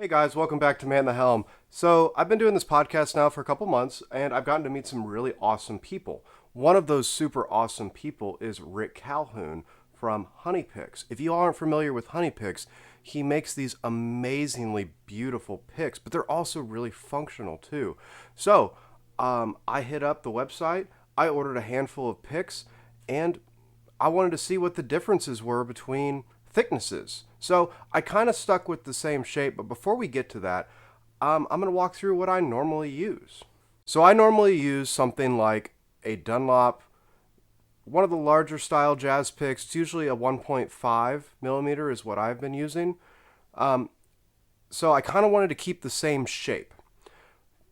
Hey guys, welcome back to Man the Helm. So, I've been doing this podcast now for a couple months, and I've gotten to meet some really awesome people. One of those super awesome people is Rick Calhoun from Honey Picks. If you aren't familiar with Honey Picks, he makes these amazingly beautiful picks, but they're also really functional too. So, I hit up the website, I ordered a handful of picks, and I wanted to see what the differences were between thicknesses. So I kind of stuck with the same shape, but before we get to that, I'm going to walk through what I normally use. So I normally use something like a Dunlop, one of the larger style jazz picks. It's usually a 1.5 millimeter is what I've been using. Um, so I kind of wanted to keep the same shape,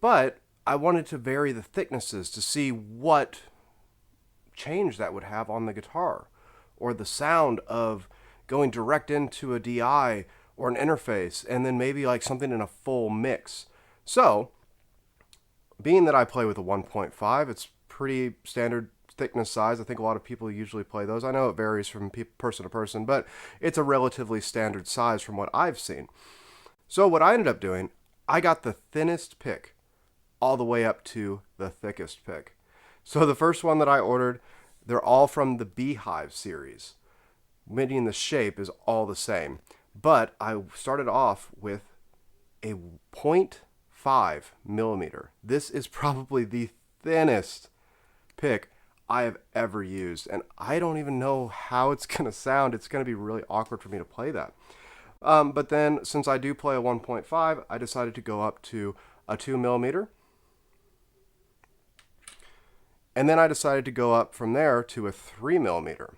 but I wanted to vary the thicknesses to see what change that would have on the guitar or the sound of going direct into a DI or an interface and then maybe like something in a full mix. So, being that I play with a 1.5, it's pretty standard thickness size. I think a lot of people usually play those. I know it varies from person to person, but it's a relatively standard size from what I've seen. So, what I ended up doing, I got the thinnest pick all the way up to the thickest pick. So, the first one that I ordered, they're all from the Beehive series, meaning the shape is all the same. But I started off with a zero point 0.5 millimeter. This is probably the thinnest pick I have ever used, and I don't even know how it's going to sound. It's going to be really awkward for me to play that. But then, since I do play a 1.5, I decided to go up to a 2 millimeter. And then I decided to go up from there to a 3 millimeter.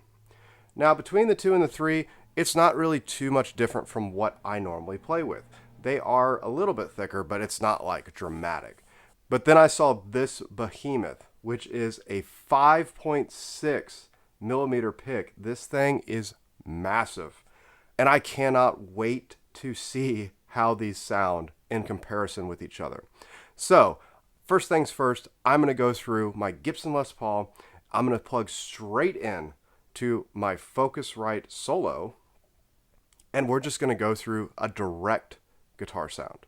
Now, between the 2 and the 3, it's not really too much different from what I normally play with. They are a little bit thicker, but it's not like dramatic. But then I saw this behemoth, which is a 5.6 millimeter pick. This thing is massive. And I cannot wait to see how these sound in comparison with each other. So, first things first, I'm going to go through my Gibson Les Paul. I'm going to plug straight in to my Focusrite Solo, and we're just going to go through a direct guitar sound.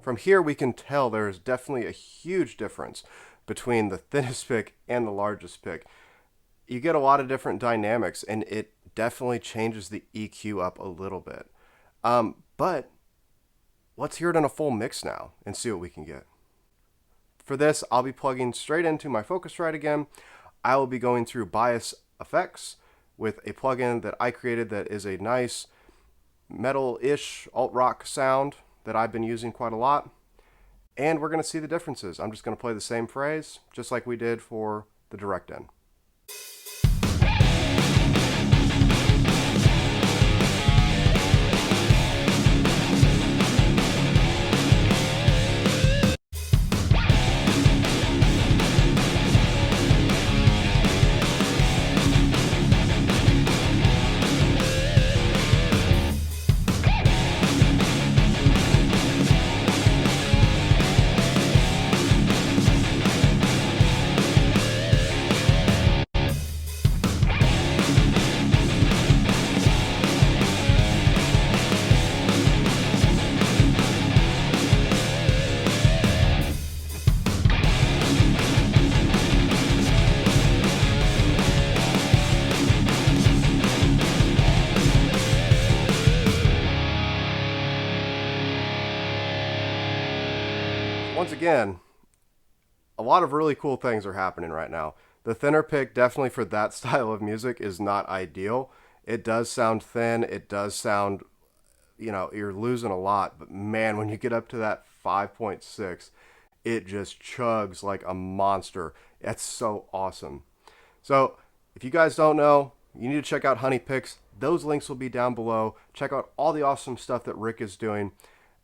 From here, we can tell there is definitely a huge difference between the thinnest pick and the largest pick. You get a lot of different dynamics, and it definitely changes the EQ up a little bit. But let's hear it in a full mix now and see what we can get. For this, I'll be plugging straight into my Focusrite again. I will be going through Bias Effects with a plugin that I created that is a nice metal-ish alt-rock sound that I've been using quite a lot, and we're going to see the differences. I'm just going to play the same phrase, just like we did for the direct end. Once again, a lot of really cool things are happening right now. The thinner pick, definitely for that style of music, is not ideal. It does sound thin. It does sound, you're losing a lot. But man, when you get up to that 5.6, it just chugs like a monster. That's so awesome. So if you guys don't know, you need to check out Honey Picks. Those links will be down below. Check out all the awesome stuff that Rick is doing.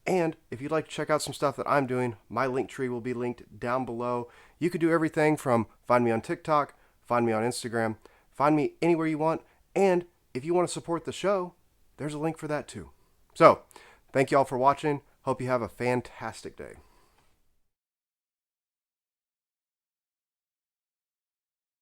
And if you'd like to check out some stuff that I'm doing, my link tree will be linked down below. You could do everything from find me on TikTok, find me on Instagram, find me anywhere you want. And if you want to support the show, there's a link for that too. So, thank you all for watching. Hope you have a fantastic day.